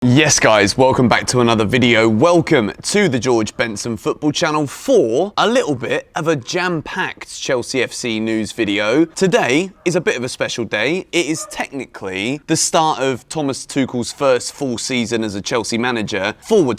Yes guys, welcome back to another video. Welcome to the George Benson Football Channel for a little bit of a jam-packed Chelsea FC news video. Today is a bit of a special day. It is technically the start of Thomas Tuchel's first full season as a Chelsea manager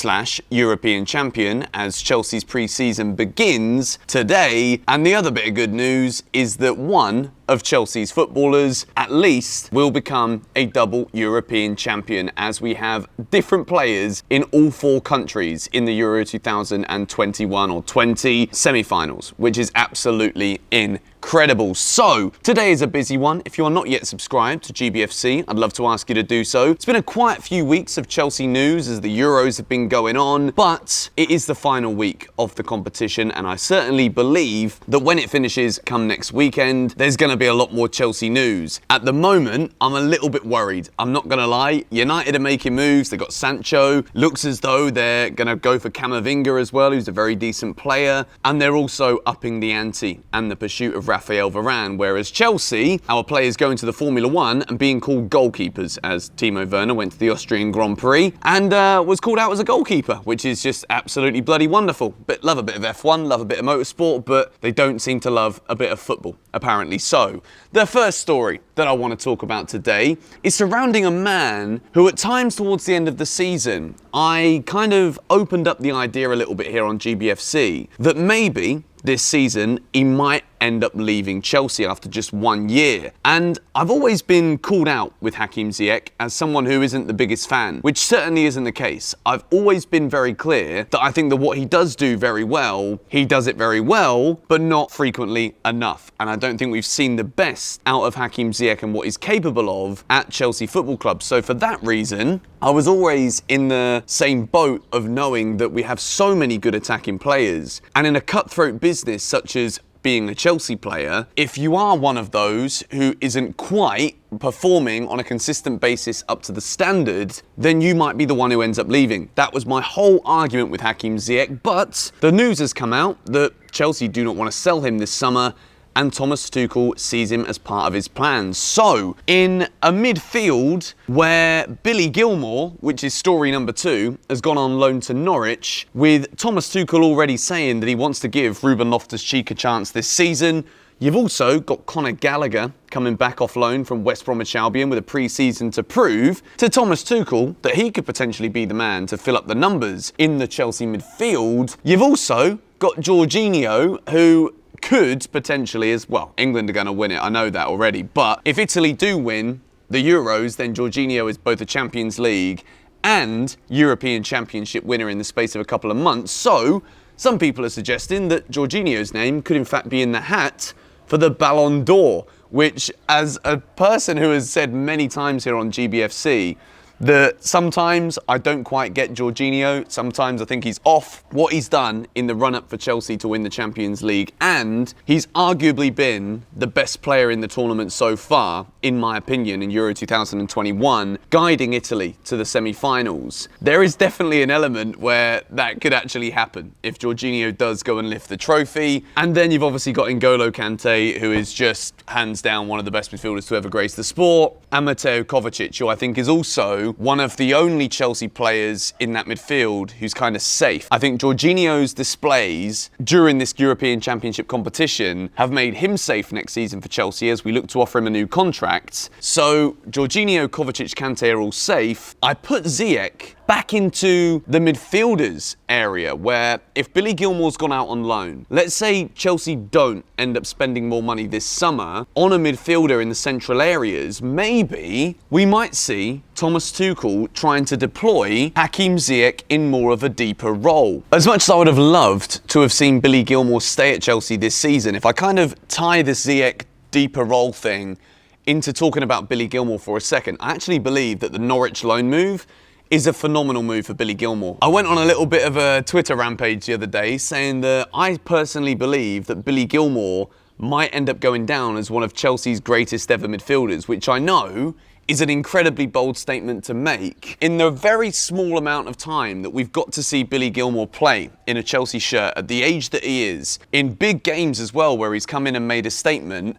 / European champion as Chelsea's pre-season begins today. And the other bit of good news is that one of Chelsea's footballers at least will become a double European champion, as we have different players in all four countries in the Euro 2021 or 20 semi-finals, which is absolutely incredible. So today is a busy one. If you are not yet subscribed to GBFC, I'd love to ask you to do so. It's been a quiet few weeks of Chelsea news as the Euros have been going on, but it is the final week of the competition, and I certainly believe that when it finishes come next weekend, there's going to be a lot more Chelsea news. At the moment, I'm a little bit worried. I'm not going to lie. United are making moves. They got Sancho. Looks as though they're going to go for Camavinga as well, who's a very decent player. And they're also upping the ante and the pursuit of Rafael Varane. Whereas Chelsea, our players going to the Formula One and being called goalkeepers, as Timo Werner went to the Austrian Grand Prix and was called out as a goalkeeper, which is just absolutely bloody wonderful. But love a bit of F1, love a bit of motorsport, but they don't seem to love a bit of football, apparently. So the first story that I want to talk about today is surrounding a man who at times towards the end of the season, I kind of opened up the idea a little bit here on GBFC that maybe this season he might end up leaving Chelsea after just 1 year. And I've always been called out with Hakim Ziyech as someone who isn't the biggest fan, which certainly isn't the case. I've always been very clear that I think that what he does do very well, he does it very well, but not frequently enough. And I don't think we've seen the best out of Hakim Ziyech and what he's capable of at Chelsea Football Club. So for that reason, I was always in the same boat of knowing that we have so many good attacking players. And in a cutthroat business such as being a Chelsea player, if you are one of those who isn't quite performing on a consistent basis up to the standard, then you might be the one who ends up leaving. That was my whole argument with Hakim Ziyech, but the news has come out that Chelsea do not want to sell him this summer, and Thomas Tuchel sees him as part of his plans. So, in a midfield where Billy Gilmour, which is story number 2, has gone on loan to Norwich, with Thomas Tuchel already saying that he wants to give Ruben Loftus-Cheek a chance this season, you've also got Conor Gallagher coming back off loan from West Bromwich Albion with a pre-season to prove to Thomas Tuchel that he could potentially be the man to fill up the numbers in the Chelsea midfield. You've also got Jorginho, who could potentially, as well, England are going to win it, I know that already, but if Italy do win the Euros, then Jorginho is both a Champions League and European Championship winner in the space of a couple of months. So some people are suggesting that Jorginho's name could in fact be in the hat for the Ballon d'Or, which, as a person who has said many times here on GBFC that sometimes I don't quite get Jorginho, sometimes I think he's off what he's done in the run-up for Chelsea to win the Champions League, and he's arguably been the best player in the tournament so far, in my opinion, in Euro 2021, guiding Italy to the semi-finals. There is definitely an element where that could actually happen if Jorginho does go and lift the trophy. And then you've obviously got N'Golo Kante, who is just hands down one of the best midfielders to ever grace the sport, and Mateo Kovacic, who I think is also one of the only Chelsea players in that midfield who's kind of safe. I think Jorginho's displays during this European Championship competition have made him safe next season for Chelsea as we look to offer him a new contract. So Jorginho, Kovacic, Kante are all safe. I put Ziyech back into the midfielders area where if Billy Gilmour's gone out on loan, let's say Chelsea don't end up spending more money this summer on a midfielder in the central areas, maybe we might see Thomas Tuchel trying to deploy Hakim Ziyech in more of a deeper role. As much as I would have loved to have seen Billy Gilmour stay at Chelsea this season, if I kind of tie this Ziyech deeper role thing into talking about Billy Gilmour for a second, I actually believe that the Norwich loan move is a phenomenal move for Billy Gilmour. I went on a little bit of a Twitter rampage the other day saying that I personally believe that Billy Gilmour might end up going down as one of Chelsea's greatest ever midfielders, which I know is an incredibly bold statement to make in the very small amount of time that we've got to see Billy Gilmour play in a Chelsea shirt at the age that he is, in big games as well where he's come in and made a statement.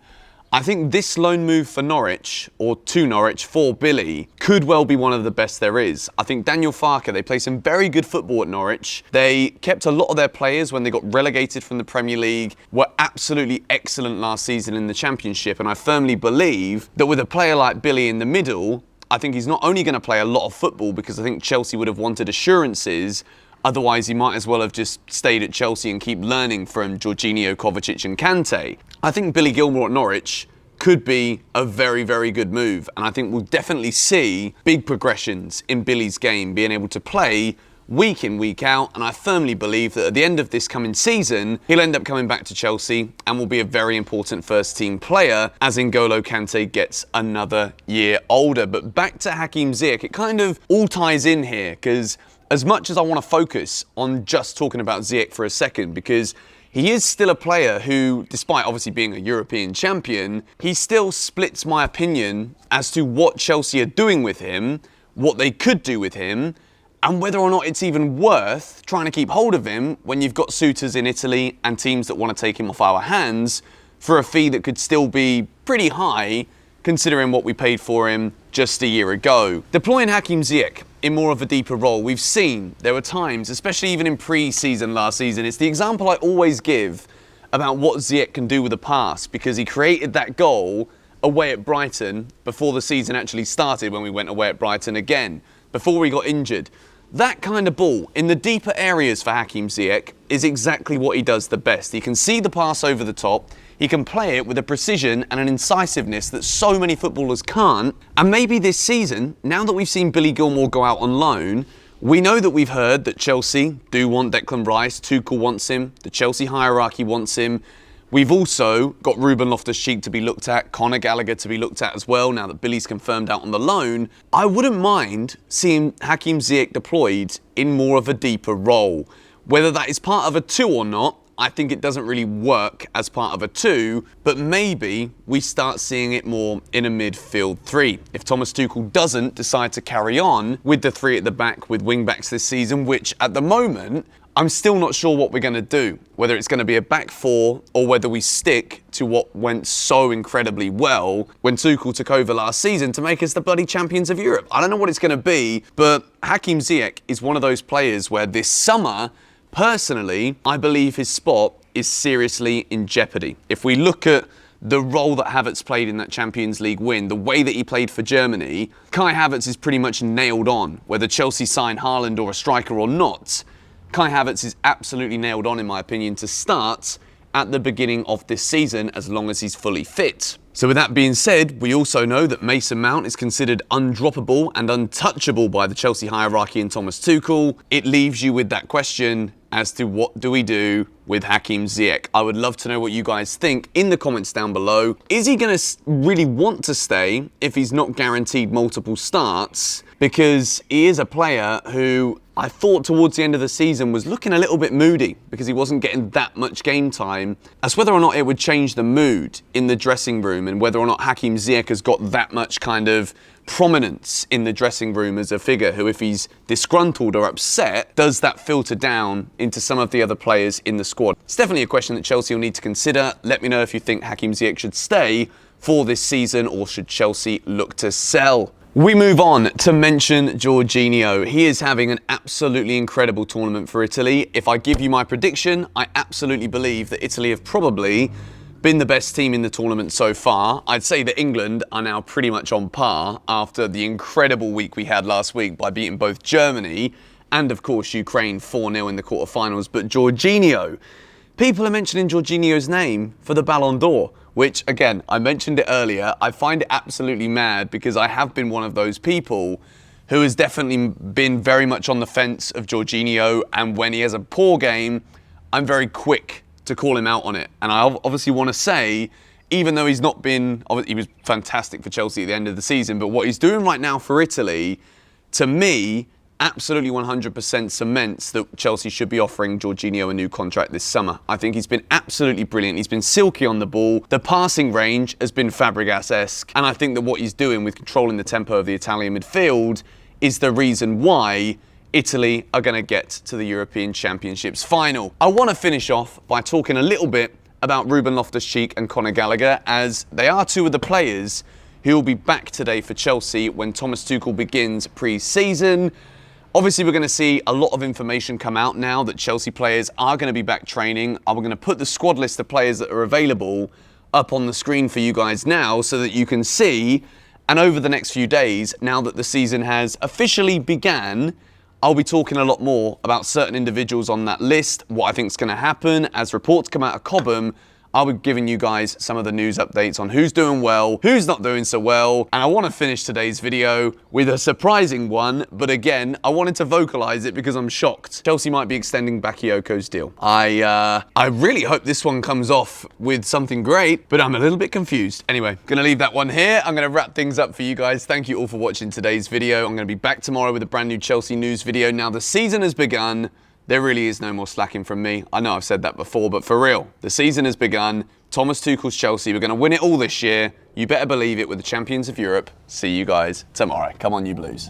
I think this loan move for Norwich, or to Norwich for Billy, could well be one of the best there is. I think Daniel Farke, they play some very good football at Norwich. They kept a lot of their players when they got relegated from the Premier League, were absolutely excellent last season in the Championship, and I firmly believe that with a player like Billy in the middle, I think he's not only going to play a lot of football, because I think Chelsea would have wanted assurances. Otherwise, he might as well have just stayed at Chelsea and keep learning from Jorginho, Kovacic and Kante. I think Billy Gilmour at Norwich could be a very, very good move. And I think we'll definitely see big progressions in Billy's game, being able to play week in, week out. And I firmly believe that at the end of this coming season, he'll end up coming back to Chelsea and will be a very important first team player as N'Golo Kante gets another year older. But back to Hakim Ziyech, it kind of all ties in here, because as much as I want to focus on just talking about Ziyech for a second, because he is still a player who, despite obviously being a European champion, he still splits my opinion as to what Chelsea are doing with him, what they could do with him, and whether or not it's even worth trying to keep hold of him when you've got suitors in Italy and teams that want to take him off our hands for a fee that could still be pretty high considering what we paid for him just a year ago. Deploying Hakim Ziyech in more of a deeper role, we've seen there were times, especially even in pre-season last season, it's the example I always give about what Ziyech can do with a pass, because he created that goal away at Brighton before the season actually started, when we went away at Brighton again, before he got injured. That kind of ball in the deeper areas for Hakim Ziyech is exactly what he does the best. He can see the pass over the top. He can play it with a precision and an incisiveness that so many footballers can't. And maybe this season, now that we've seen Billy Gilmour go out on loan, we know that we've heard that Chelsea do want Declan Rice, Tuchel wants him, the Chelsea hierarchy wants him. We've also got Ruben Loftus-Cheek to be looked at, Conor Gallagher to be looked at as well, now that Billy's confirmed out on the loan. I wouldn't mind seeing Hakim Ziyech deployed in more of a deeper role. Whether that is part of a 2 or not, I think it doesn't really work as part of a 2, but maybe we start seeing it more in a midfield 3. If Thomas Tuchel doesn't decide to carry on with the 3 at the back with wing-backs this season, which at the moment, I'm still not sure what we're going to do, whether it's going to be a back 4 or whether we stick to what went so incredibly well when Tuchel took over last season to make us the bloody champions of Europe. I don't know what it's going to be, but Hakim Ziyech is one of those players where this summer, personally, I believe his spot is seriously in jeopardy. If we look at the role that Havertz played in that Champions League win, the way that he played for Germany, Kai Havertz is pretty much nailed on. Whether Chelsea sign Haaland or a striker or not, Kai Havertz is absolutely nailed on, in my opinion, to start at the beginning of this season, as long as he's fully fit. So with that being said, we also know that Mason Mount is considered undroppable and untouchable by the Chelsea hierarchy and Thomas Tuchel. It leaves you with that question as to what do we do with Hakim Ziyech. I would love to know what you guys think in the comments down below. Is he going to really want to stay if he's not guaranteed multiple starts? Because he is a player who I thought towards the end of the season was looking a little bit moody because he wasn't getting that much game time, as whether or not it would change the mood in the dressing room and whether or not Hakim Ziyech has got that much kind of prominence in the dressing room as a figure who, if he's disgruntled or upset, does that filter down into some of the other players in the squad? It's definitely a question that Chelsea will need to consider. Let me know if you think Hakim Ziyech should stay for this season or should Chelsea look to sell. We move on to mention Jorginho. He is having an absolutely incredible tournament for Italy. If I give you my prediction, I absolutely believe that Italy have probably been the best team in the tournament so far. I'd say that England are now pretty much on par after the incredible week we had last week by beating both Germany and, of course, Ukraine 4-0 in the quarterfinals. But Jorginho, people are mentioning Jorginho's name for the Ballon d'Or, which, again, I mentioned it earlier. I find it absolutely mad because I have been one of those people who has definitely been very much on the fence of Jorginho, and when he has a poor game, I'm very quick to call him out on it. And I obviously want to say, even though he's not been, he was fantastic for Chelsea at the end of the season, but what he's doing right now for Italy, to me, absolutely 100% cements that Chelsea should be offering Jorginho a new contract this summer. I think he's been absolutely brilliant. He's been silky on the ball. The passing range has been Fabregas-esque. And I think that what he's doing with controlling the tempo of the Italian midfield is the reason why Italy are going to get to the European Championships final. I want to finish off by talking a little bit about Ruben Loftus-Cheek and Conor Gallagher, as they are two of the players who will be back today for Chelsea when Thomas Tuchel begins pre-season. Obviously, we're going to see a lot of information come out now that Chelsea players are going to be back training. We're going to put the squad list of players that are available up on the screen for you guys now so that you can see. And over the next few days, now that the season has officially began, I'll be talking a lot more about certain individuals on that list, what I think is going to happen. As reports come out of Cobham, I'll be giving you guys some of the news updates on who's doing well, who's not doing so well. And I want to finish today's video with a surprising one. But again, I wanted to vocalize it because I'm shocked. Chelsea might be extending Bakayoko's deal. I really hope this one comes off with something great, but I'm a little bit confused. Anyway, going to leave that one here. I'm going to wrap things up for you guys. Thank you all for watching today's video. I'm going to be back tomorrow with a brand new Chelsea news video. Now the season has begun. There really is no more slacking from me. I know I've said that before, but for real, the season has begun. Thomas Tuchel's Chelsea, we're going to win it all this year. You better believe it with the champions of Europe. See you guys tomorrow. Come on, you Blues.